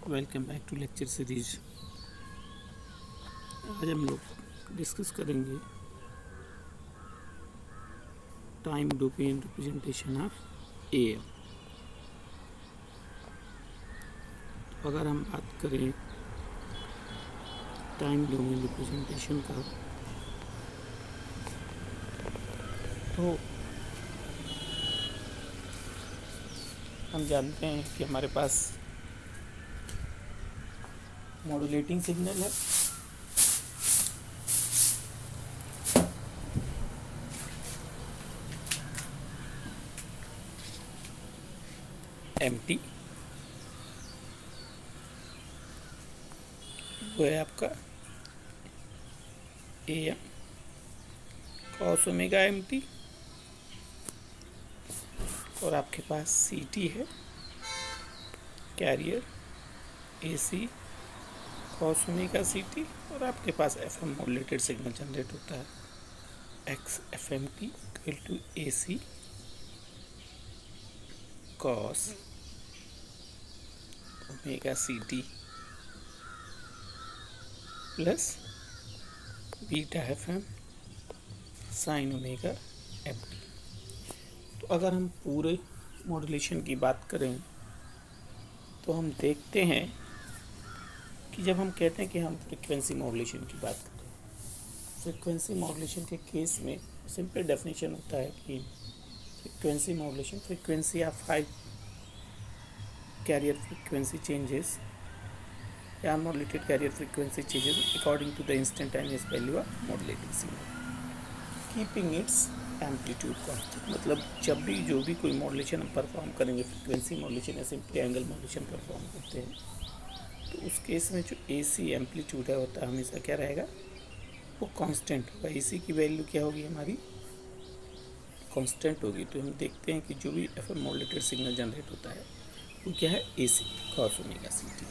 Welcome back to lecture series. आज हम लोग डिस्कस करेंगे time domain representation of AM. तो अगर हम बात करें टाइम डोमेन रिप्रेजेंटेशन का, तो हम जानते हैं कि हमारे पास मॉड्यूलेटिंग सिग्नल है, एमटी वो है आपका एएम कॉस ओमेगा एमटी, और आपके पास सीटी है career AC cos omega c t, और आपके पास एफएम मॉड्यूलेटेड सिग्नल जनरेट होता है x f M t equal to a c cos omega C T plus beta f m sine omega m t. तो अगर हम पूरे मॉड्यूलेशन की बात करें तो हम देखते हैं कि जब हम कहते हैं कि हम फ्रीक्वेंसी मॉड्यूलेशन की बात करें, फ्रीक्वेंसी मॉड्यूलेशन के केस में सिंपल डेफिनेशन होता है कि frequency modulation, frequency of high carrier frequency changes या unmodulated carrier frequency changes according to the instantaneous value of modulating signal keeping its amplitude constant. मतलब जब भी जो भी कोई मॉड्यूलेशन हम परफॉर्म करेंगे, फ्रीक्वेंसी मॉड्यूलेशन या सिंपली एंगल मॉड्यूलेशन परफॉर्म करते हैं, तो उस केस में जो एसी एम्पलीट्यूड है होता है हमेशा क्या रहेगा, वो कांस्टेंट होगा। एसी की वैल्यू क्या होगी, हमारी कांस्टेंट होगी। तो हम देखते हैं कि जो भी एफएम मॉड्यूलेटेड सिग्नल जनरेट होता है वो क्या है, एसी कॉस ओमेगा सीटी।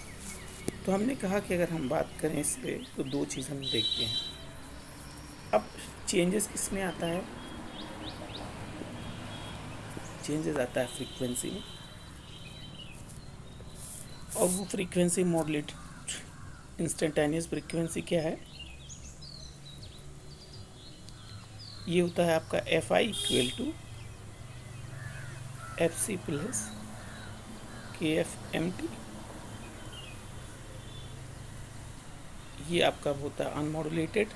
तो हमने कहा कि अगर हम बात करें इस पर तो दो चीज़ हम देखते हैं। अब चेंजेस किस में आता है, चेंजेस आता है फ्रीक्वेंसी में, और वो फ्रीक्वेंसी मॉड्यूलेटेड इंस्टेंटेनियस फ्रीक्वेंसी क्या है, ये होता है आपका f I equal to F C plus के एफ एम टी। ये आपका होता है अनमॉड्यूलेटेड,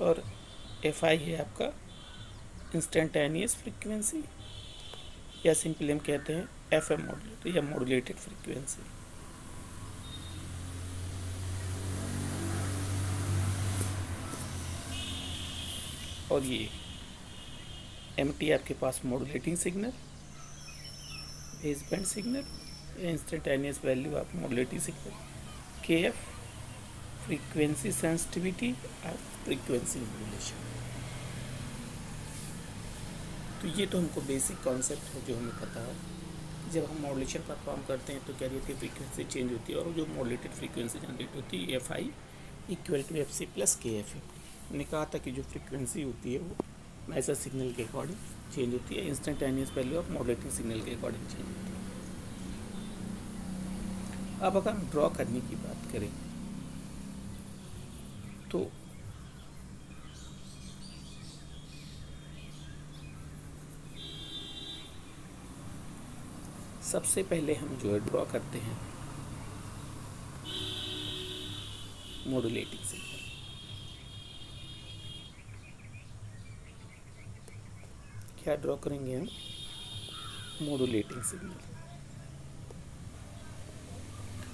और एफ आई है आपका इंस्टेंटेनियस फ्रीक्वेंसी, या सिंपली हम कहते हैं एफ एम मॉड्यूलेटेड या मॉड्यूलेटेड फ्रीक्वेंसी। और ये एम टी आपके पास modulating signal, base band signal, instantaneous value of modulating signal, k f frequency sensitivity और फ्रीक्वेंसी मॉड्यूलेशन। तो ये तो हमको बेसिक कॉन्सेप्ट है जो हमें पता है। जब हम मॉड्यूलेशन परफॉर्म करते हैं तो कैरियर की फ्रीक्वेंसी चेंज होती है, और जो मॉड्यूलेटेड फ्रीक्वेंसी जनरेट होती है F I equal to F C plus के एफ। हमने कहा था कि जो फ्रीक्वेंसी होती है वो ऐसा सिग्नल के अकॉर्डिंग चेंज होती है, instantaneous value of modulating signal के अकॉर्डिंग चेंज होती है। अब अगर हम ड्रॉ करने की बात करें तो सबसे पहले हम जो है ड्रॉ करते हैं मॉड्यूलेटिंग सिग्नल। क्या ड्रॉ करेंगे हम, मॉड्यूलेटिंग सिग्नल।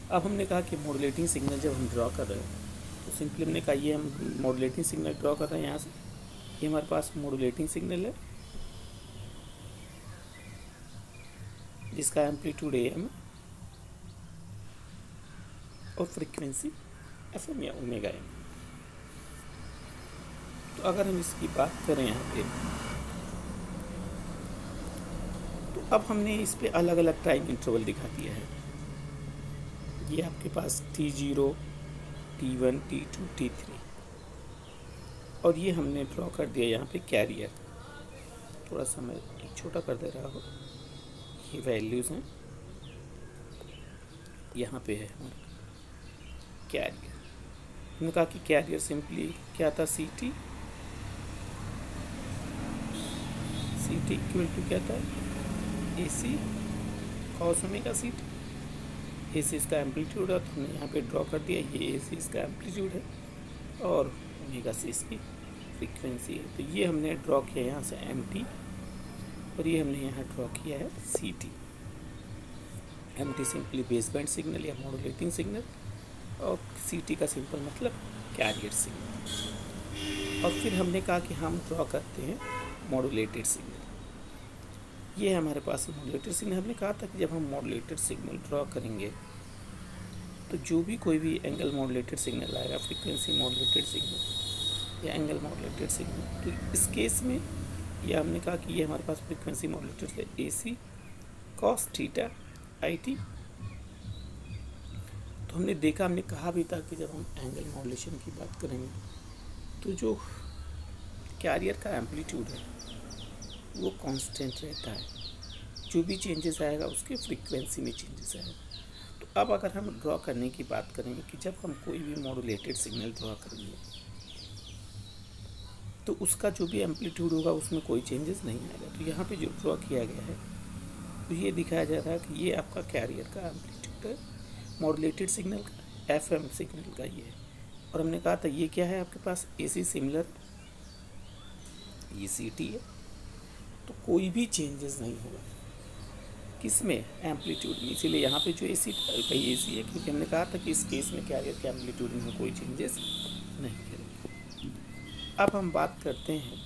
अब हमने कहा कि मॉड्यूलेटिंग सिग्नल जब हम ड्रॉ कर रहे हैं तो सिंपली हमने कहा ये हम मॉड्यूलेटिंग सिग्नल ड्रॉ कर रहे हैं। यहाँ से ये हमारे पास मॉड्यूलेटिंग सिग्नल है जिसका एम्पलीट्यूड एम और फ्रीक्वेंसी एफ एम या ओमेगा एम। तो अगर हम इसकी बात करें यहाँ पे, तो अब हमने इस पे अलग अलग टाइम इंटरवल दिखा दिया है। ये आपके पास T0, T1, T2, T3, और ये हमने ड्रॉ कर दिया यहाँ पे कैरियर। थोड़ा सा मैं छोटा कर दे रहा हूँ, ये वैल्यूज़ हैं यहाँ पे है हमारा कैरियर। हमने कहा कि कैरियर सिंपली क्या था, सी टी इक्वल टू क्या था, ए c cos omega C T. ए सी इसका एम्पलीट्यूड है, तो हमने यहाँ पे ड्रॉ कर दिया, ये ए सी इसका एम्पलीट्यूड है और ओमेगा सी इसकी फ्रीक्वेंसी है। तो ये हमने ड्रॉ किया यहाँ से एम टी, और ये हमने यहाँ ड्रॉ किया है C T. M T simply base band signal या मॉड्यूलेटिंग सिग्नल, और सी टी का सिंपल मतलब कैरियर सिग्नल। और फिर हमने कहा कि हम ड्रॉ करते हैं मॉड्यूलेटेड सिग्नल। ये हमारे पास मॉड्यूलेटेड सिग्नल। हमने कहा था कि जब हम मॉड्यूलेटेड सिग्नल ड्रॉ करेंगे तो जो भी कोई भी एंगल मॉड्यूलेटेड सिग्नल आएगा, फ्रीक्वेंसी मॉड्यूलेटेड सिग्नल या एंगल मॉड्यूलेटेड सिग्नल, तो इस केस में यह हमने कहा कि ये हमारे पास फ्रीक्वेंसी मॉड्यूलेटेड है ए c cos theta I T. तो हमने देखा, हमने कहा भी था कि जब हम एंगल मॉड्यूलेशन की बात करेंगे तो जो कैरियर का एम्पलीट्यूड है वो कांस्टेंट रहता है, जो भी चेंजेस आएगा उसके फ्रीक्वेंसी में चेंजेस आएगा। तो अब अगर हम ड्रॉ करने की बात करेंगे कि जब हम कोई भी मॉड्यूलेटेड सिग्नल ड्रॉ करेंगे तो उसका जो भी एम्पलीट्यूड होगा उसमें कोई चेंजेस नहीं आएगा। तो यहाँ पे जो ड्रॉ किया गया है तो ये दिखाया जा रहा है कि ये आपका कैरियर का एम्पलीट्यूड है मॉड्यूलेटेड सिग्नल का, एफएम सिग्नल का ये है। और हमने कहा था ये क्या है आपके पास, एसी सिमिलर, ये सीटी है। तो कोई भी चेंजेस नहीं होगा किसमें, एम्पलीट्यूड में। इसीलिए यहाँ पे जो एसी कहीं एसी है, क्योंकि हमने कहा था कि इस केस में कैरियर के एम्पलीट्यूड में कोई चेंजेस नहीं करेंगे। अब हम बात करते हैं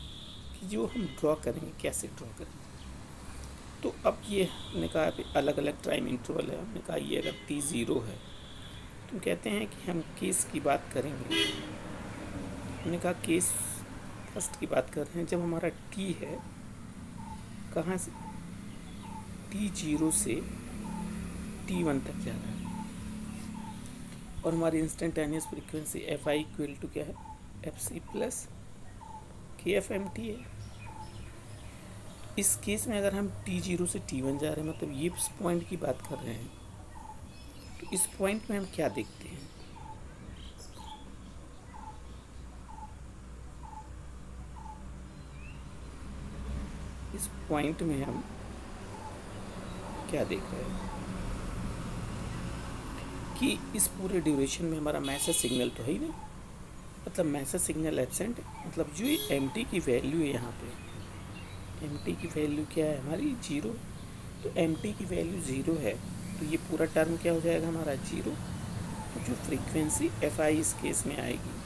कि जो हम ड्रॉ करेंगे कैसे ड्रॉ करेंगे। तो अब ये हमने कहा अलग अलग टाइम इंटरवल है। हमने कहा ये अगर टी ज़ीरो है तो कहते हैं कि हम केस की बात करेंगे। हमने कहा केस फर्स्ट की बात कर रहे हैं जब हमारा टी है कहाँ से, टी ज़ीरो से टी वन तक जा रहा है, और हमारी instantaneous frequency F I equal to क्या है, एफ सी प्लस के एफ एम टी है। इस केस में अगर हम टी ज़ीरो से टी वन जा रहे हैं, मतलब ये इस पॉइंट की बात कर रहे हैं, तो इस पॉइंट में हम क्या देखते हैं, इस पॉइंट में हम क्या देख रहे हैं कि इस पूरे ड्यूरेशन में हमारा मैसेज सिग्नल तो है ही नहीं, मतलब मैसेज सिग्नल एब्सेंट है। मतलब जो एम टी की वैल्यू है यहाँ पे, एम टी की वैल्यू क्या है हमारी, जीरो। तो एम टी की वैल्यू ज़ीरो है, तो ये पूरा टर्म क्या हो जाएगा हमारा, जीरो। तो जो फ्रीक्वेंसी एफ आई इस केस में आएगी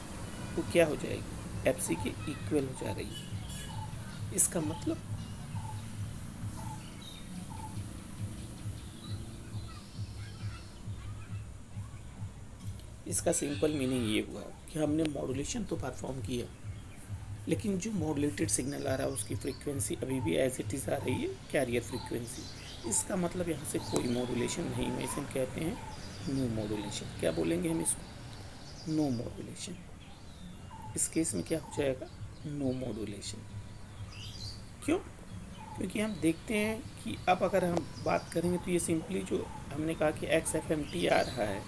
वो क्या हो जाएगी, एफ सी के इक्वल हो जा रही है। इसका मतलब इसका सिंपल मीनिंग ये हुआ कि हमने मॉड्यूलेशन तो परफॉर्म किया, लेकिन जो मॉड्यूलेटेड सिग्नल आ रहा है उसकी फ्रीक्वेंसी अभी भी एज इट इज़ आ रही है, कैरियर फ्रीक्वेंसी। इसका मतलब यहाँ से कोई मॉड्यूलेशन नहीं है, इसे हम कहते हैं नो मॉड्यूलेशन। क्या बोलेंगे हम इसको, नो मॉड्यूलेशन। इस केस में क्या हो जाएगा, नो मॉड्यूलेशन। क्यों, क्योंकि हम देखते हैं कि अब अगर हम बात करेंगे तो ये सिंपली जो हमने कहा कि एक्स एफ एम टी आ रहा है,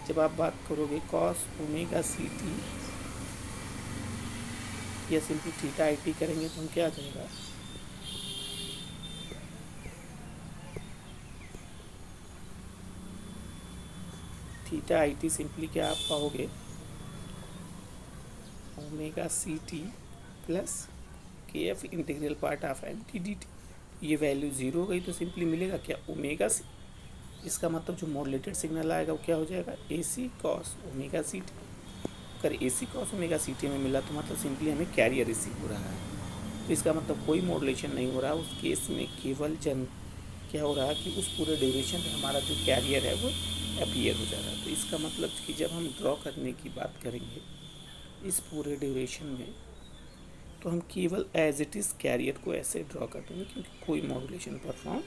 जब आप बात करोगे कॉस ओमेगा सी टी या सिंपली थीटा आई टी करेंगे तो हम क्या आ जाएगा, थीटा आई टी सिंपली क्या आप पाओगे, ओमेगा सी टी प्लस के F integral part of M T D T. ये वैल्यू ज़ीरो हो गई तो सिंपली मिलेगा क्या, ओमेगा सी। इसका मतलब जो मॉड्यूलेटेड सिग्नल आएगा वो क्या हो जाएगा, ए c cos omega C T. अगर ए c cos omega C T में मिला तो मतलब सिंपली हमें कैरियर रिसीव हो रहा है। तो इसका मतलब कोई मॉड्यूलेशन नहीं हो रहा उस केस में, केवल क्या हो रहा है कि उस पूरे ड्यूरेशन में हमारा जो कैरियर है वो अपीयर हो जा रहा है। तो इसका मतलब कि जब हम ड्रॉ करने की बात करेंगे इस पूरे ड्यूरेशन में, तो हम केवल एज इट इज़ कैरियर को ऐसे ड्रॉ कर देंगे, क्योंकि कोई मॉड्यूलेशन परफॉर्म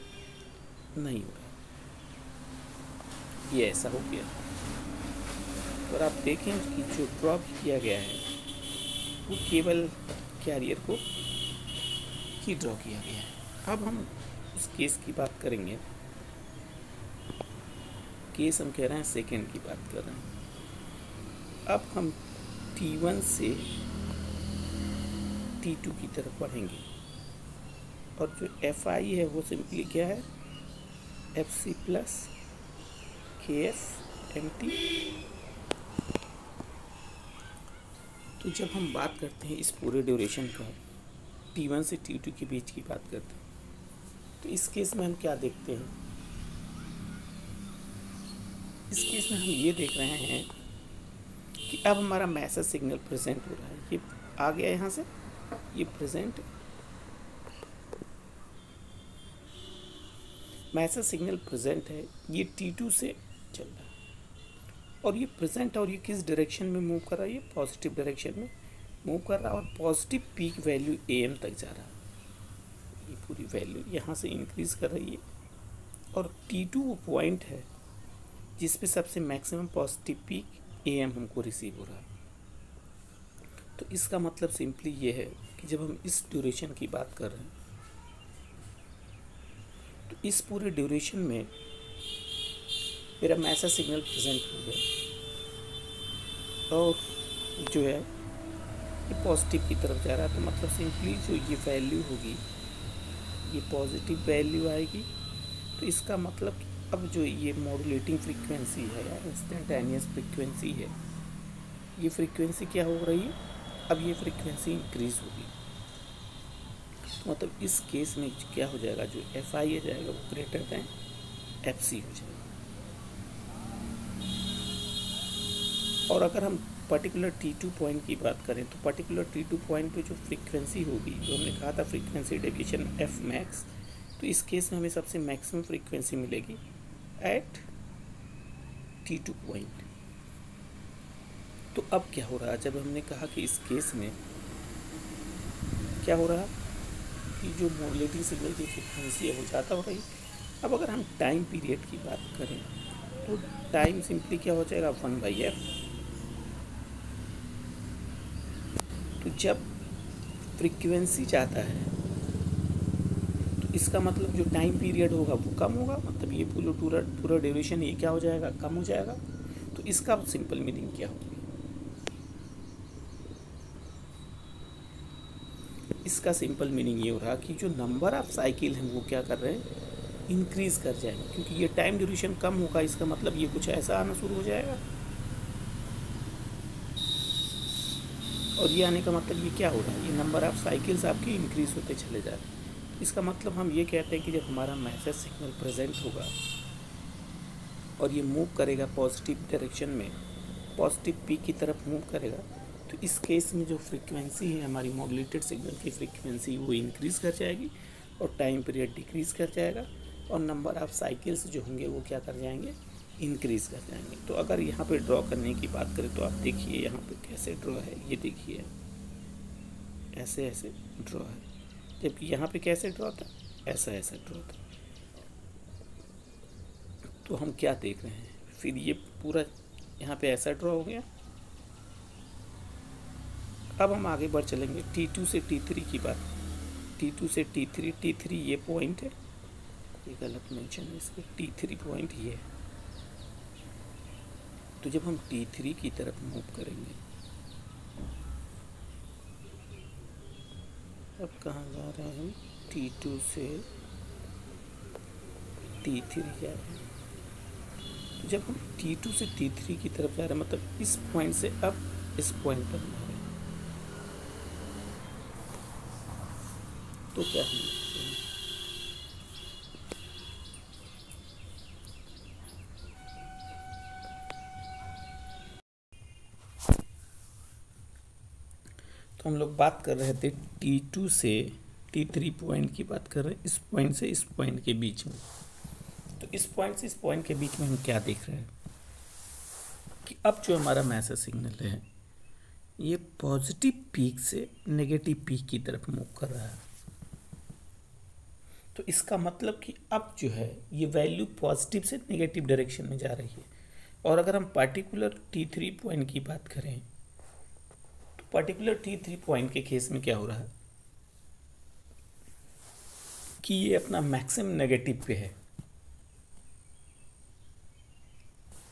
नहीं हो रहा। ये ऐसा हो गया। और आप देखें कि जो ड्रॉ किया गया है वो केवल कैरियर को ही ड्रॉ किया गया है। अब हम उस केस की बात करेंगे केस हम कह रहे हैं सेकेंड की बात कर रहे हैं। अब हम T1 से T2 की तरफ बढ़ेंगे और जो Fi है वो सिंपली क्या है, Fc प्लस KF MT। तो जब हम बात करते हैं इस पूरे ड्यूरेशन का, T1 से T2 के बीच की बात करते हैं, तो इस केस में हम क्या देखते हैं, इस केस में हम ये देख रहे हैं कि अब हमारा मैसेज सिग्नल प्रेजेंट हो रहा है। ये आ गया यहाँ से, ये प्रेजेंट मैसेज सिग्नल प्रेजेंट है, ये T2 से चल रहा है और ये प्रेजेंट, और ये किस डायरेक्शन में मूव कर रहा है, ये पॉजिटिव डायरेक्शन में मूव कर रहा है और पॉजिटिव पीक वैल्यू AM तक जा रहा है। ये पूरी वैल्यू यहाँ से इंक्रीज कर रही है और T2 वो पॉइंट है जिस पे सबसे मैक्सिमम पॉजिटिव पीक AM हमको रिसीव हो रहा है। तो इसका मतलब सिंपली ये है कि जब हम इस ड्यूरेशन की बात कर रहे हैं तो इस पूरे ड्यूरेशन में मेरा मैसेज सिग्नल प्रेजेंट हो गया और जो है ये पॉजिटिव की तरफ जा रहा है। तो मतलब सिंपली जो ये वैल्यू होगी ये पॉजिटिव वैल्यू आएगी। तो इसका मतलब अब जो ये मॉड्यूलेटिंग फ्रीक्वेंसी है या इंस्टेंटेनियस फ्रीक्वेंसी है, ये फ्रीक्वेंसी क्या हो रही है, अब ये फ्रीक्वेंसी इंक्रीज होगी। तो मतलब इस केस में क्या हो जाएगा, जो Fi आ जाएगा वो ग्रेटर दैन Fc हो जाएगा। और अगर हम पर्टिकुलर T2 पॉइंट की बात करें तो पर्टिकुलर T2 पॉइंट पे जो फ्रीक्वेंसी होगी, जो हमने कहा था फ्रीक्वेंसी डेविएशन F मैक्स, तो इस केस में हमें सबसे मैक्सिमम फ्रीक्वेंसी मिलेगी एट T2 पॉइंट। तो अब क्या हो रहा है, जब हमने कहा कि इस केस में क्या हो रहा कि जो मॉड्यूलेटिंग सिग्नल की फ्रीक्वेंसी है वो ज़्यादा हो रही। अब अगर हम टाइम पीरियड की बात करें तो टाइम सिंपली क्या हो जाएगा 1/f। तो जब फ्रीक्वेंसी ज़्यादा है तो इसका मतलब जो टाइम पीरियड होगा वो कम होगा, मतलब ये पूरा ड्यूरेशन ये क्या हो जाएगा, कम हो जाएगा। तो इसका सिंपल मीनिंग क्या होगी, इसका सिंपल मीनिंग ये हो रहा कि जो नंबर ऑफ साइकिल हैं वो क्या कर रहे हैं, इंक्रीज कर जाएंगे, क्योंकि ये टाइम ड्यूरेशन कम होगा। इसका मतलब ये कुछ ऐसा आना शुरू हो जाएगा और ये आने का मतलब ये क्या हो रहा है, ये नंबर ऑफ साइकिल्स आपके इंक्रीज होते चले जा रहे हैं। इसका मतलब हम ये कहते हैं कि जब हमारा मैसेज सिग्नल प्रेजेंट होगा और ये मूव करेगा पॉजिटिव डायरेक्शन में, पॉजिटिव पीक की तरफ मूव करेगा, तो इस केस में जो फ्रीक्वेंसी है हमारी मॉड्यूलेटेड सिग्नल की फ्रीक्वेंसी वो इंक्रीज़ कर जाएगी और टाइम पीरियड डिक्रीज़ कर जाएगा और नंबर ऑफ साइकिल्स जो होंगे वो क्या कर जाएंगे, इंक्रीज़ कर जाएंगे। तो अगर यहाँ पे ड्रॉ करने की बात करें तो आप देखिए यहाँ पे कैसे ड्रॉ है, ये देखिए ऐसे ऐसे ड्रॉ है, जबकि यहाँ पे कैसे ड्रॉ था, ऐसा ऐसा ड्रॉ था। तो हम क्या देख रहे हैं, फिर ये पूरा यहाँ पे ऐसा ड्रॉ हो गया। अब हम आगे बढ़ चलेंगे T2 से T3 की बात, T2 से T3 ये पॉइंट है, ये गलत मेंशन है इसके, T3 पॉइंट ये है। तो जब हम T3 की तरफ मूव करेंगे, अब कहाँ जा रहे हैं हम, T2 से T3 जा रहे हैं। तो जब हम T2 से T3 की तरफ जा रहे हैं, मतलब इस पॉइंट से अब इस पॉइंट पर जा रहे हैं, तो क्या हम तो हम लोग बात कर रहे थे T2 से T3 पॉइंट की बात कर रहे हैं, इस पॉइंट से इस पॉइंट के बीच में। तो इस पॉइंट से इस पॉइंट के बीच में हम क्या देख रहे हैं कि अब जो हमारा मैसेज सिग्नल है ये पॉजिटिव पीक से नेगेटिव पीक की तरफ मूव कर रहा है। तो इसका मतलब कि अब जो है ये वैल्यू पॉजिटिव से नेगेटिव डायरेक्शन में जा रही है। और अगर हम पर्टिकुलर T3 पॉइंट की बात करें तो पर्टिकुलर T3 पॉइंट के केस में क्या हो रहा है कि ये अपना मैक्सिमम नेगेटिव पे है।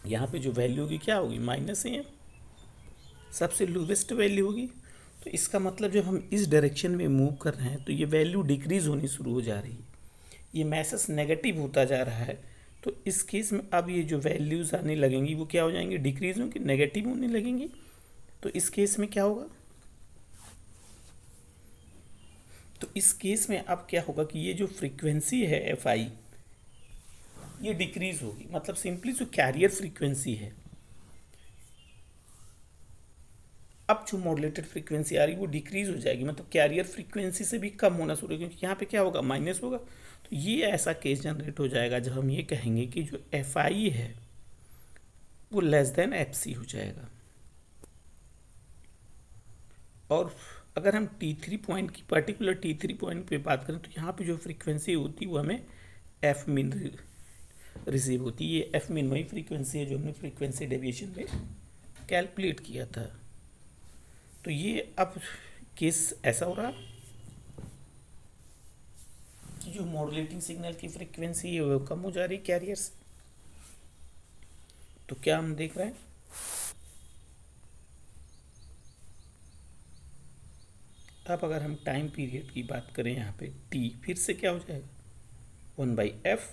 यहाँ पे जो वैल्यू होगी क्या होगी, -am, सबसे लोवेस्ट वैल्यू होगी। तो इसका मतलब जब हम इस डायरेक्शन में मूव कर रहे हैं तो ये वैल्यू डिक्रीज होनी शुरू हो जा रही है, ये मैसेज नेगेटिव होता जा रहा है। तो इस केस में अब ये जो वैल्यूज़ आने लगेंगी वो क्या हो जाएंगी, डिक्रीज होंगी, नेगेटिव होने लगेंगी। तो इस केस में क्या होगा, तो इस केस में अब क्या होगा कि ये जो फ्रीक्वेंसी है एफ आई ये डिक्रीज होगी, मतलब सिंपली जो कैरियर फ्रीक्वेंसी है, अब जो मॉड्यूलेटेड फ्रीक्वेंसी आ रही है वो डिक्रीज हो जाएगी, मतलब कैरियर फ्रीक्वेंसी से भी कम होना शुरू, क्योंकि यहाँ पे क्या होगा, माइनस होगा। तो ये ऐसा केस जनरेट हो जाएगा जब हम ये कहेंगे कि जो एफ आई है वो लेस देन एफ सी हो जाएगा। और अगर हम T3 पॉइंट की, पर्टिकुलर T3 पॉइंट पे बात करें, तो यहाँ पे जो फ्रीक्वेंसी होती है वो हमें एफ मिन रिसीव होती है। ये एफ मिन वही फ्रीक्वेंसी है जो हमने फ्रीक्वेंसी डेविएशन में कैलकुलेट किया था। तो ये अब केस ऐसा हो रहा कि जो मॉड्यूलेटिंग सिग्नल की फ्रीक्वेंसी है वो कम हो जा रही है कैरियर से। तो क्या हम देख रहे हैं, अब अगर हम टाइम पीरियड की बात करें यहाँ पे t, फिर से क्या हो जाएगा 1/f।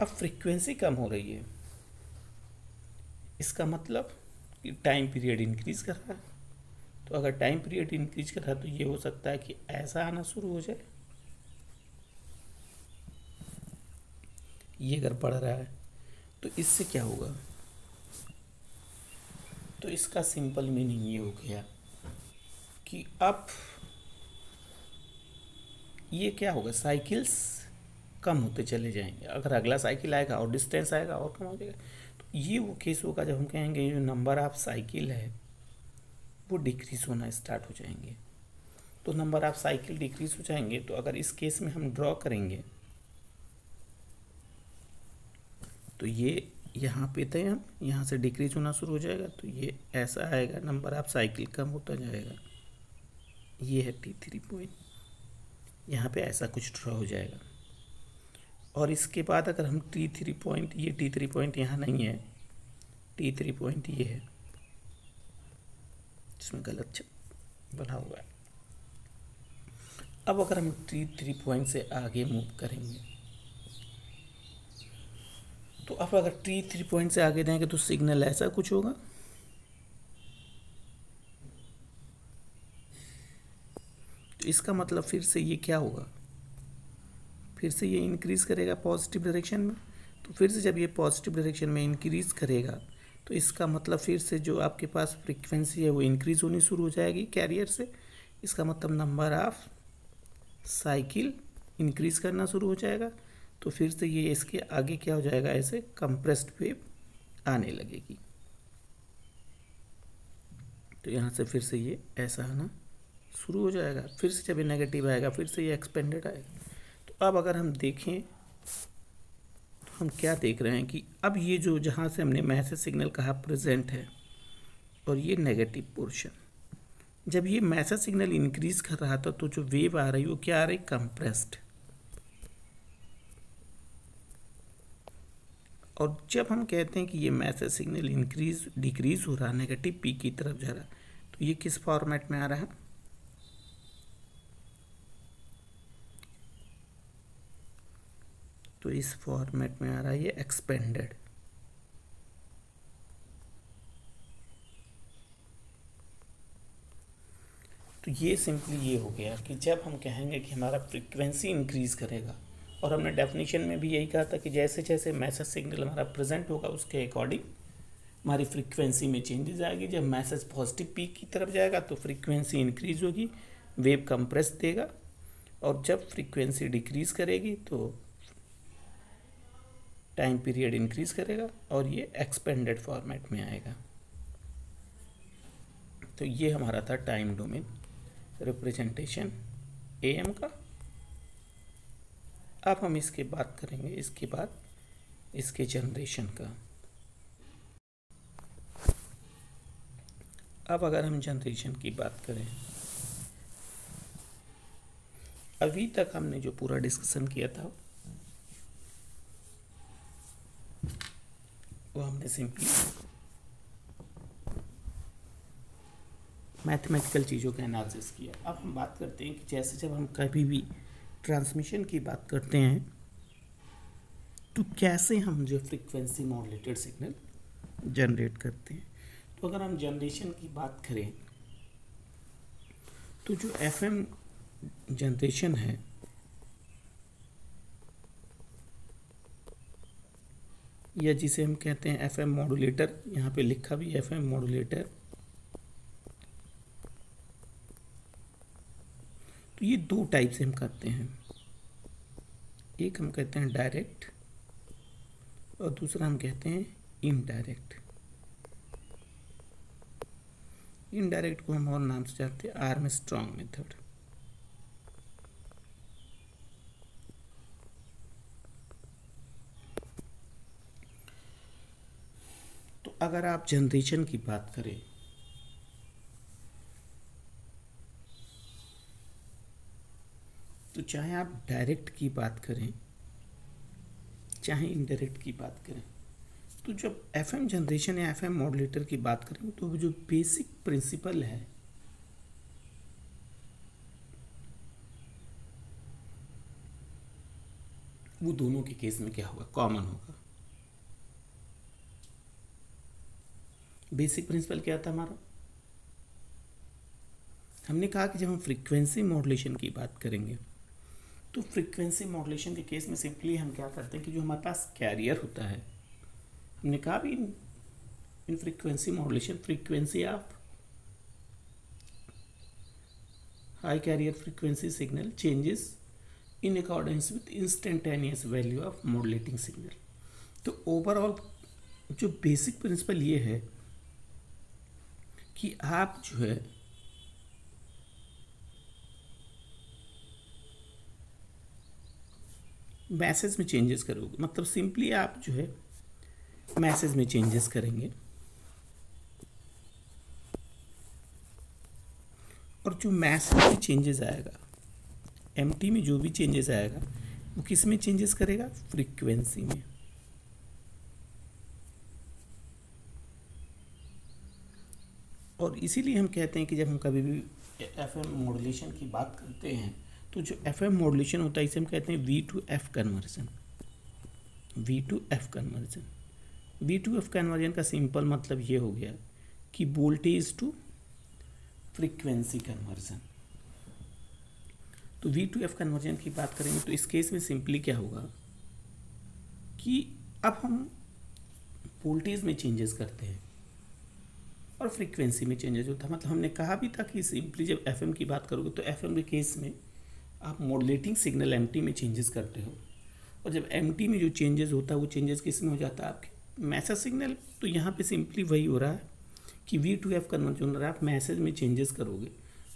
अब फ्रीक्वेंसी कम हो रही है, इसका मतलब कि टाइम पीरियड इंक्रीज कर रहा है। तो अगर टाइम पीरियड इंक्रीज कर रहा है तो ये हो सकता है कि ऐसा आना शुरू हो जाए, ये अगर बढ़ रहा है तो इससे क्या होगा, तो इसका सिंपल मीनिंग ये हो गया कि अब ये क्या होगा, साइकिल्स कम होते चले जाएंगे। अगर अगला साइकिल आएगा और डिस्टेंस आएगा और कम हो जाएगा। तो ये वो केस होगा जब हम कहेंगे ये जो नंबर ऑफ साइकिल है वो डिक्रीज होना स्टार्ट हो जाएंगे। तो नंबर ऑफ साइकिल डिक्रीज हो जाएंगे, तो अगर इस केस में हम ड्रॉ करेंगे तो ये यहाँ पे थे हम, यहाँ से डिक्रीज होना शुरू हो जाएगा। तो ये ऐसा आएगा, नंबर ऑफ साइकिल कम होता जाएगा। ये है T3 पॉइंट, यहाँ पे ऐसा कुछ ड्रॉ हो जाएगा। और इसके बाद अगर हम T3 पॉइंट, ये T3 पॉइंट यहाँ नहीं है, T3 पॉइंट ये है, इसमें गलत बना हुआ है। अब अगर हम T3 पॉइंट से आगे मूव करेंगे तो अब अगर T3 पॉइंट से आगे जाएंगे तो सिग्नल ऐसा कुछ होगा। तो इसका मतलब फिर से ये क्या होगा, फिर से ये इंक्रीज करेगा पॉजिटिव डायरेक्शन में। तो फिर से जब ये पॉजिटिव डायरेक्शन में इंक्रीज करेगा तो इसका मतलब फिर से जो आपके पास फ्रीक्वेंसी है वो इंक्रीज होनी शुरू हो जाएगी कैरियर से। इसका मतलब नंबर ऑफ साइकिल इंक्रीज करना शुरू हो जाएगा। तो फिर से ये इसके आगे क्या हो जाएगा, ऐसे कंप्रेस्ड वेव आने लगेगी। तो यहाँ से फिर से ये ऐसा आना शुरू हो जाएगा। फिर से जब ये नेगेटिव आएगा फिर से ये एक्सपेंडेड आएगा। तो अब अगर हम देखें तो हम क्या देख रहे हैं कि अब ये जो जहाँ से हमने मैसेज सिग्नल कहा प्रेजेंट है और ये नेगेटिव पोर्शन, जब ये मैसेज सिग्नल इंक्रीज कर रहा था तो जो वेव आ रही वो क्या आ रही, कंप्रेस्ड। और जब हम कहते हैं कि ये मैसेज सिग्नल इंक्रीज डिक्रीज हो रहा, नेगेटिव पी की तरफ जा रहा, तो ये किस फॉर्मेट में आ रहा है, तो इस फॉर्मेट में आ रहा है ये एक्सपेंडेड। तो ये सिंपली ये हो गया कि जब हम कहेंगे कि हमारा फ्रीक्वेंसी इंक्रीज करेगा, और हमने डेफिनेशन में भी यही कहा था कि जैसे जैसे मैसेज सिग्नल हमारा प्रेजेंट होगा उसके अकॉर्डिंग हमारी फ्रीक्वेंसी में चेंजेस आएगी। जब मैसेज पॉजिटिव पीक की तरफ जाएगा तो फ्रीक्वेंसी इंक्रीज होगी, वेव कंप्रेस देगा, और जब फ्रीक्वेंसी डिक्रीज करेगी तो टाइम पीरियड इंक्रीज करेगा और ये एक्सपेंडेड फॉर्मेट में आएगा। तो ये हमारा था टाइम डोमेन रिप्रेजेंटेशन AM का। अब हम इसके बात करेंगे, इसके बाद इसके जनरेशन का। अब अगर हम जनरेशन की बात करें, अभी तक हमने जो पूरा डिस्कशन किया था को हमने सिंपली मैथमेटिकल चीज़ों का एनालिसिस किया। अब हम बात करते हैं कि जैसे जब हम कभी भी ट्रांसमिशन की बात करते हैं तो कैसे हम जो फ्रीक्वेंसी मॉड्यूलेटेड सिग्नल जनरेट करते हैं। तो अगर हम जनरेशन की बात करें तो जो एफएम जनरेशन है या जिसे हम कहते हैं एफएम मॉड्यूलेटर, यहाँ पे लिखा भी एफएम मॉड्यूलेटर, तो ये दो टाइप से हम करते हैं। एक हम कहते हैं डायरेक्ट और दूसरा हम कहते हैं इनडायरेक्ट। इनडायरेक्ट को हम और नाम से जानते हैं आर्मस्ट्रॉन्ग मेथड। तो अगर आप जनरेशन की बात करें तो चाहे आप डायरेक्ट की बात करें चाहे इनडायरेक्ट की बात करें, तो जब एफएम जनरेशन या एफएम मॉड्यूलेटर की बात करें तो जो बेसिक प्रिंसिपल है वो दोनों के केस में क्या होगा, कॉमन होगा। बेसिक प्रिंसिपल क्या था हमारा, हमने कहा कि जब हम फ्रीक्वेंसी मॉड्यूलेशन की बात करेंगे तो फ्रीक्वेंसी मॉड्यूलेशन के केस में सिंपली हम क्या करते हैं कि जो हमारे पास कैरियर होता है, हमने कहा भी in frequency modulation frequency of high carrier frequency signal changes in accordance with instantaneous value of modulating signal. तो ओवरऑल जो बेसिक प्रिंसिपल ये है कि आप जो है मैसेज में चेंजेस करोगे, मतलब सिंपली आप जो है मैसेज में चेंजेस करेंगे और जो मैसेज में चेंजेस आएगा, एमटी में जो भी चेंजेस आएगा वो किस में चेंजेस करेगा, फ्रीक्वेंसी में। और इसीलिए हम कहते हैं कि जब हम कभी भी एफएम मॉड्यूलेशन की बात करते हैं तो जो एफएम मॉड्यूलेशन होता है इसे हम कहते हैं V to F conversion. V to F conversion, V to F conversion का सिंपल मतलब ये हो गया कि वोल्टेज टू फ्रीक्वेंसी कन्वर्जन। तो वी टू एफ कन्वर्जन की बात करेंगे तो इस केस में सिंपली क्या होगा कि अब हम वोल्टेज में चेंजेस करते हैं और फ्रीक्वेंसी में चेंजेस होता है। मतलब हमने कहा भी था कि सिंपली जब एफएम की बात करोगे तो एफएम के केस में आप मॉड्यूलेटिंग सिग्नल एमटी में चेंजेस करते हो और जब एमटी में जो चेंजेस होता है वो चेंजेस किस में हो जाता है, आपके मैसेज सिग्नल। तो यहाँ पे सिंपली वही हो रहा है कि वी टू एफ कन्वर्जन हो रहा है, आप मैसेज में चेंजेस करोगे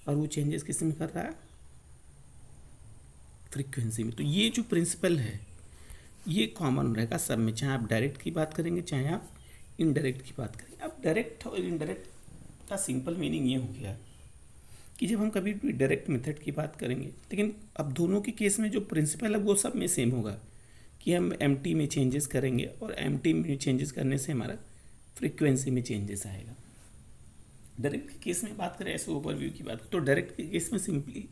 और वो चेंजेस किस में कर रहा है, फ्रीक्वेंसी में। तो ये जो प्रिंसिपल है ये कॉमन रहेगा सब में, चाहे आप डायरेक्ट की बात करेंगे चाहे आप इनडायरेक्ट की बात करेंगे। अब डायरेक्ट और इनडायरेक्ट का सिंपल मीनिंग ये हो गया कि जब हम कभी भी डायरेक्ट मेथड की बात करेंगे, लेकिन अब दोनों के केस में जो प्रिंसिपल है वो सब में सेम होगा कि हम एमटी में चेंजेस करेंगे और एमटी में चेंजेस करने से हमारा फ्रीक्वेंसी में चेंजेस आएगा। डायरेक्ट के केस में बात करें ऐसे ओवरव्यू की बात, तो डायरेक्ट के केस में सिंपली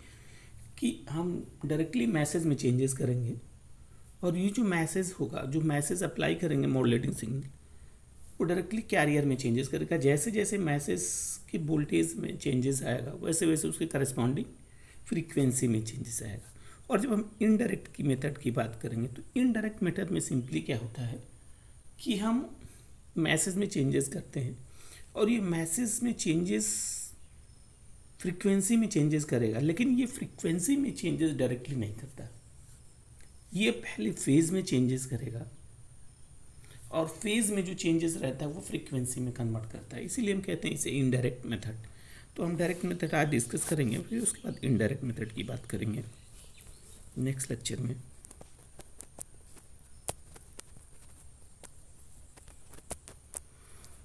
कि हम डायरेक्टली मैसेज में चेंजेस करेंगे और ये जो मैसेज होगा, जो मैसेज अप्लाई करेंगे मॉड्यूलेटिंग सिग्नल, वो डायरेक्टली कैरियर में चेंजेस करेगा। जैसे जैसे मैसेज के वोल्टेज में चेंजेस आएगा वैसे वैसे उसके करस्पॉन्डिंग फ्रीक्वेंसी में चेंजेस आएगा। और जब हम इनडायरेक्ट की मेथड की बात करेंगे तो इनडायरेक्ट मेथड में सिंपली क्या होता है कि हम मैसेज में चेंजेस करते हैं और ये मैसेज में चेंजेस फ्रीक्वेंसी में चेंजेस करेगा, लेकिन ये फ्रीक्वेंसी में चेंजेस डायरेक्टली नहीं करता, ये पहले फेज में चेंजेस करेगा और फेज में जो चेंजेस रहता है वो फ्रीक्वेंसी में कन्वर्ट करता है। इसीलिए हम कहते हैं इसे इनडायरेक्ट मेथड। तो हम डायरेक्ट मेथड आज डिस्कस करेंगे, फिर उसके बाद इनडायरेक्ट मेथड की बात करेंगे नेक्स्ट लेक्चर में।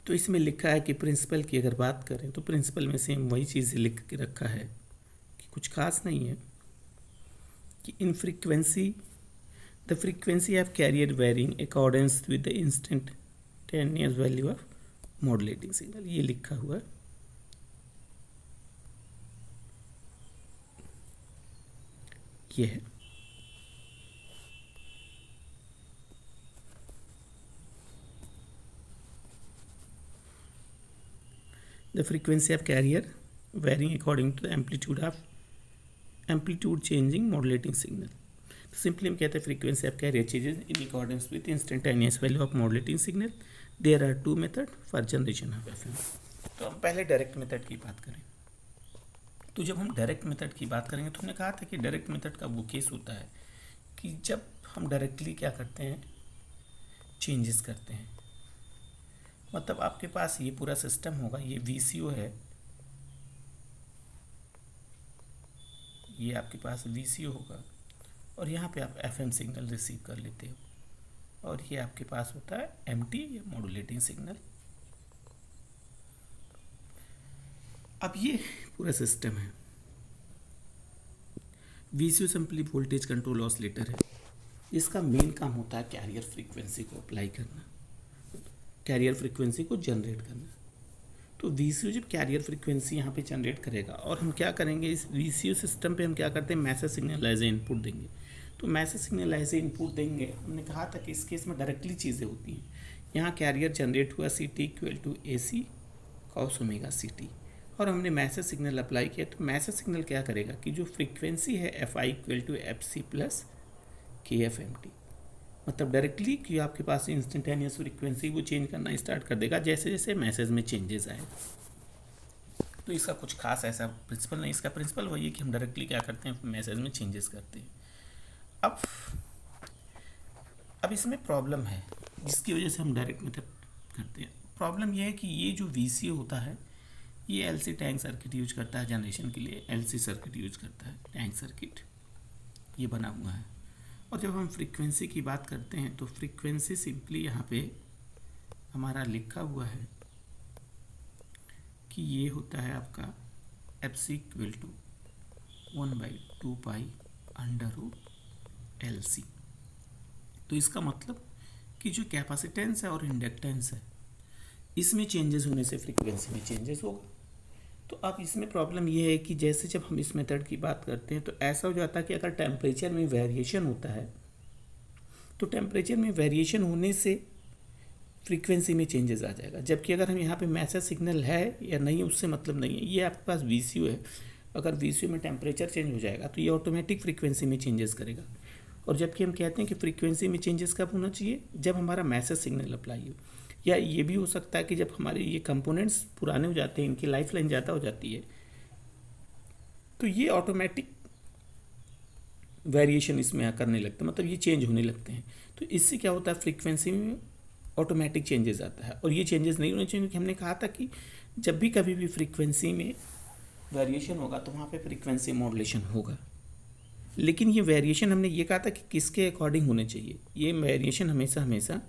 तो इसमें लिखा है कि प्रिंसिपल की अगर बात करें तो प्रिंसिपल में सेम वही चीज़ लिख के रखा है कि कुछ खास नहीं है कि in frequency the frequency of carrier varying accordance with the instant instantaneous value of modulating signal, ये लिखा हुआ है। ये है the frequency of carrier varying according to the amplitude changing modulating signal. तो सिंपली हम कहते हैं frequency of carrier changes in accordance with instantaneous value of modulating signal. There are two methods for generation of FM. तो हम पहले direct method की बात करें। तो जब हम डायरेक्ट मेथड की बात करेंगे तो हमने कहा था कि डायरेक्ट मेथड का वो केस होता है कि जब हम डायरेक्टली क्या करते हैं, चेंजेस करते हैं। मतलब आपके पास ये पूरा सिस्टम होगा, ये VCO है, ये आपके पास VCO होगा और यहाँ पे आप FM सिग्नल रिसीव कर लेते हो और ये आपके पास होता है MT या मॉड्यूलेटिंग सिग्नल। अब ये पूरा सिस्टम है। VCO simply voltage control oscillator है। इसका मेन काम होता है कैरियर फ्रीक्वेंसी को अप्लाई करना, कैरियर फ्रीक्वेंसी को जनरेट करना। तो VCO जब कैरियर फ्रीक्वेंसी यहाँ पे जनरेट करेगा और हम क्या करेंगे, इस VCO सिस्टम पे हम क्या करते हैं, message signal as a input देंगे। तो message signal as a input देंगे, हमने कहा था कि इस केस में डायरेक्टली चीज़ें होती हैं। यहाँ कैरियर जनरेट हुआ CT = AC cos omega CT और हमने मैसेज सिग्नल अप्लाई किया। तो मैसेज सिग्नल क्या करेगा कि जो फ्रीक्वेंसी है FI = FC + KFMT, मतलब डायरेक्टली कि आपके पास इंस्टेंटेनियस फ्रीक्वेंसी वो चेंज करना स्टार्ट कर देगा जैसे जैसे मैसेज में चेंजेस आए। तो इसका कुछ खास ऐसा प्रिंसिपल नहीं, इसका प्रिंसिपल वही है कि हम डायरेक्टली क्या करते हैं, मैसेज में चेंजेस करते हैं। अब इसमें प्रॉब्लम है जिसकी वजह से हम डायरेक्ट मेथड करते हैं। प्रॉब्लम यह है कि ये जो VCO होता है ये LC टैंक सर्किट यूज करता है जनरेशन के लिए, LC सर्किट यूज करता है, टैंक सर्किट ये बना हुआ है। और जब हम फ्रीक्वेंसी की बात करते हैं तो फ्रीक्वेंसी सिंपली यहाँ पे हमारा लिखा हुआ है कि ये होता है आपका FC = 1/2π√LC। तो इसका मतलब कि जो कैपेसिटेंस है और इंडक्टेंस है इसमें चेंजेस होने से फ्रीक्वेंसी में चेंजेस होगा। तो अब इसमें प्रॉब्लम ये है कि जैसे जब हम इस मेथड की बात करते हैं तो ऐसा हो जाता है कि अगर टेम्परेचर में वेरिएशन होता है तो टेम्परेचर में वेरिएशन होने से फ्रीक्वेंसी में चेंजेस आ जाएगा। जबकि अगर हम यहाँ पे मैसेज सिग्नल है या नहीं उससे मतलब नहीं है, ये आपके पास VCO है। अगर VCO में टेम्परेचर चेंज हो जाएगा तो ये ऑटोमेटिक फ्रीक्वेंसी में चेंजेस करेगा। और जबकि हम कहते हैं कि फ्रीक्वेंसी में चेंजेस कब होना चाहिए, जब हमारा मैसेज सिग्नल अप्लाई हो। या ये भी हो सकता है कि जब हमारे ये कंपोनेंट्स पुराने हो जाते हैं, इनकी लाइफ लाइन ज़्यादा हो जाती है, तो ये ऑटोमेटिक वेरिएशन इसमें करने लगते हैं, मतलब ये चेंज होने लगते हैं। तो इससे क्या होता है, फ्रीक्वेंसी में ऑटोमेटिक चेंजेस आता है। और ये चेंजेस नहीं होने चाहिए क्योंकि हमने कहा था कि जब भी कभी भी फ्रीक्वेंसी में वेरिएशन होगा तो वहाँ पे फ्रीक्वेंसी मॉड्यूलेशन होगा। लेकिन ये वेरिएशन हमने ये कहा था कि किसके अकॉर्डिंग होने चाहिए, ये वेरिएशन हमेशा हमेशा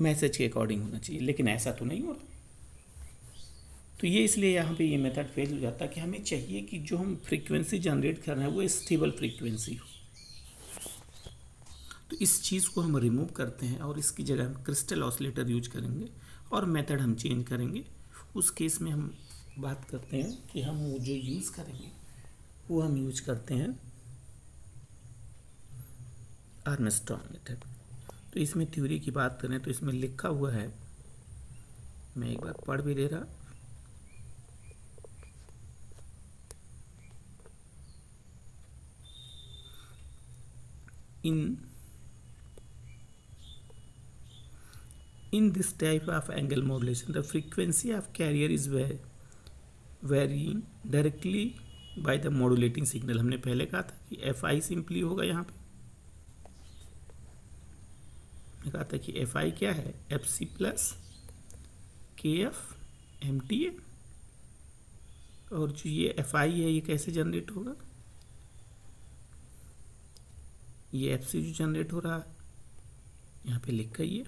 मैसेज के अकॉर्डिंग होना चाहिए, लेकिन ऐसा तो नहीं हो रहा। तो ये इसलिए यहाँ पे ये मेथड फेल हो जाता है कि हमें चाहिए कि जो हम फ्रीक्वेंसी जनरेट कर रहे हैं वो स्टेबल फ्रीक्वेंसी हो। तो इस चीज़ को हम रिमूव करते हैं और इसकी जगह हम क्रिस्टल ऑसिलेटर यूज करेंगे और मेथड हम चेंज करेंगे। उस केस में हम बात करते हैं कि हम वो जो यूज़ करेंगे वो हम यूज करते हैं आर्मस्ट्रॉन्ग मेथड। तो इसमें थ्योरी की बात करें तो इसमें लिखा हुआ है, मैं एक बार पढ़ भी दे रहा। In this type of angle modulation, the frequency of carrier is varying directly by the modulating signal। हमने पहले कहा था कि FI सिंपली होगा, यहाँ पे मैंने कहा था कि FI क्या है, FC + KFMT है। और जो ये FI है ये कैसे जनरेट होगा, ये FC जो जनरेट हो रहा है यहाँ पे लिखा ही है।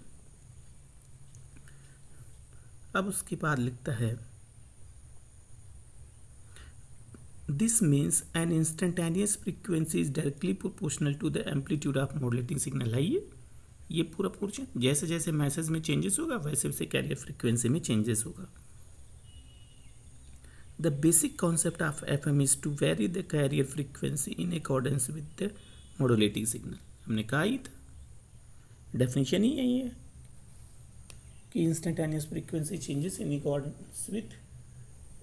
अब उसके बाद लिखता है this means an instantaneous frequency is directly proportional to the amplitude of modulating signal है ये। ये पूरा पोर्शन, जैसे जैसे मैसेज में चेंजेस होगा वैसे वैसे कैरियर फ्रीक्वेंसी में चेंजेस होगा। The basic concept of FM is to vary the carrier frequency in accordance with the modulating signal. हमने कहा ही था, डेफिनेशन ही यही है कि instantaneous frequency changes in accordance with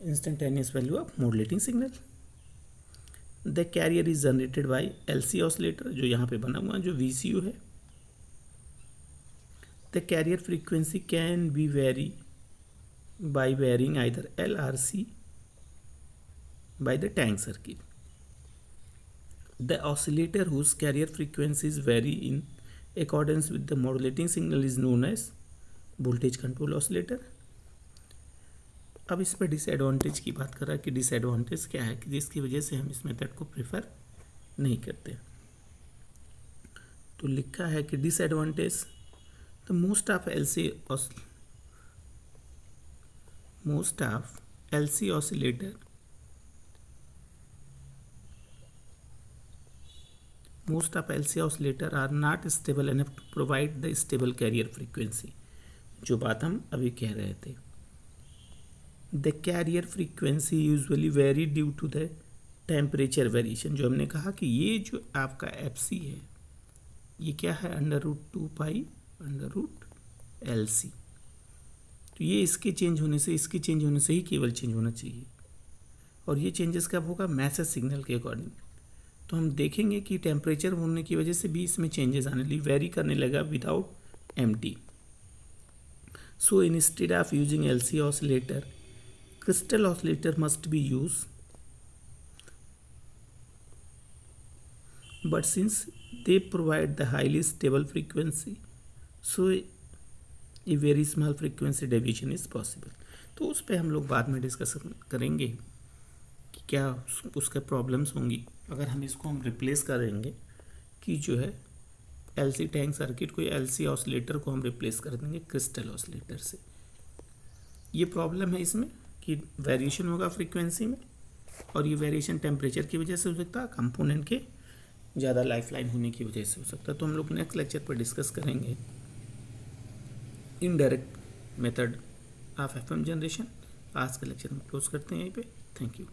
instantaneous value of modulating signal. The carrier is generated by LC oscillator, जो यहाँ पे बना हुआ जो VCO है। The carrier frequency can be vary by varying either L or C by the tank circuit. The oscillator whose carrier frequencies vary in accordance with the modulating signal is known as voltage control oscillator. अब इस पर disadvantage की बात कर रहा है कि disadvantage क्या है कि जिसकी वजह से हम इस मेथड को प्रेफर नहीं करते। तो लिखा है कि disadvantage, the most of LC oscillator are not stable enough to provide the stable carrier frequency, जो बात हम अभी कह रहे थे। The carrier frequency usually vary due to the temperature variation, जो हमने कहा कि ये जो आपका FC है ये क्या है, √2π/LC। तो ये इसके चेंज होने से इसके चेंज होने से ही केवल चेंज होना चाहिए, और ये चेंजेस कब होगा, मैसेज सिग्नल के अकॉर्डिंग। तो हम देखेंगे कि टेम्परेचर होने की वजह से भी इसमें चेंजेस आने लगे, वेरी करने लगा without MT। So instead of using LC oscillator, crystal oscillator must be use, but since they provide the highly stable frequency, so ये very small frequency deviation is possible. तो उस पर हम लोग बाद में डिस्कस करेंगे कि क्या उसके प्रॉब्लम्स होंगी अगर हम इसको रिप्लेस करेंगे कि जो है LC टैंक सर्किट को, LC ऑसिलेटर को हम रिप्लेस कर देंगे क्रिस्टल ऑसिलेटर से। ये प्रॉब्लम है इसमें कि वेरिएशन होगा फ्रीक्वेंसी में, और ये वेरिएशन टेम्परेचर की वजह से हो सकता है, कंपोनेंट के ज़्यादा लाइफलाइन होने की वजह से हो सकता है। तो हम लोग नेक्स्ट लेक्चर पर डिस्कस करेंगे indirect method of FM generation. आज का लेक्चर हम क्लोज करते हैं यहीं पे। Thank you.